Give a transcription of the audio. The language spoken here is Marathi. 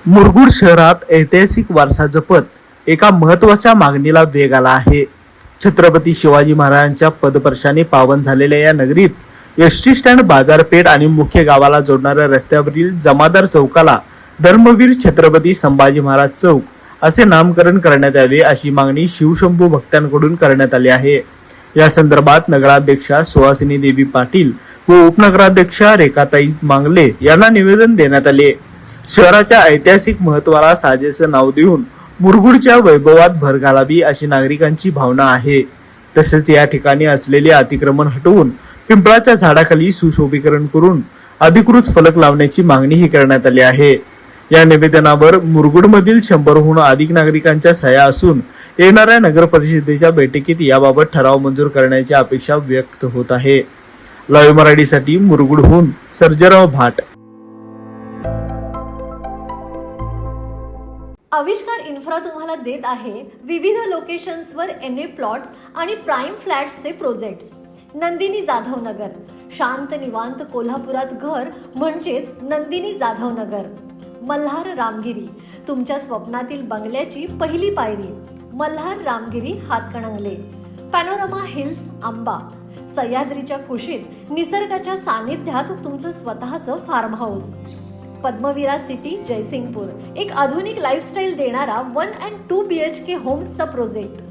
मुरगुड शहरात ऐतिहासिक वारसा जपत एका महत्त्वाच्या मागणीला वेग आला आहे. छत्रपती शिवाजी महाराजांच्या पदस्पर्शाने पावन झालेल्या या नगरीत एसटी स्टँड, बाजारपेठ आणि मुख्य गावाला जोडणाऱ्या रस्त्यावरील जमादार चौकाला धर्मवीर छत्रपती संभाजी महाराज चौक असे नामकरण करण्यात यावे अशी मागणी शिवशंभू भक्तांकडून करण्यात आली आहे. या संदर्भात नगराध्यक्षा सुहासिनी देवी पाटील व उपनगराध्यक्षा रेखाताई मांगले यांना निवेदन देण्यात आले. शहराच्या ऐतिहासिक महत्वाला साजेसं नाव देऊन मुरगुडच्या वैभवात भर घालावी अशी नागरिकांची भावना आहे. तसेच या ठिकाणी असलेले अतिक्रमण हटवून पिंपळाच्या झाडाखाली सुशोभीकरण करून अधिकृत फलक लावण्याची मागणीही करण्यात आली आहे. या निवेदनावर मुरगुडमधील 100हून अधिक नागरिकांच्या सह्या असून येणाऱ्या नगर परिषदेच्या बैठकीत याबाबत ठराव मंजूर करण्याची अपेक्षा व्यक्त होत आहे. लाईव्ह मराठीसाठी मुरगुडहून सर्जेराव भाट. आविष्कार इन्फ्रा तुम्हाला देत आहे विविध लोकेशन्सवर NA प्लॉट्स आणि प्राईम फ्लॅट्सचे प्रोजेक्ट्स. नंदिनी जाधव नगर, शांत निवांत कोल्हापुरात घर म्हणजेच नंदिनी जाधव नगर. मल्हार रामगिरी, तुमच्या स्वप्नातील बंगल्याची पहिली पायरी. मल्हार रामगिरी हातकणंगले. पॅनोरामा हिल्स आंबा, सह्याद्रीच्या कुशीत निसर्गाच्या सानिध्यात तुमचं स्वतःचं farm house. Padmavira city Jaysingpur, एक आधुनिक लाईफस्टाईल देणारा 1 and 2 BHK होम्सचा प्रोजेक्ट.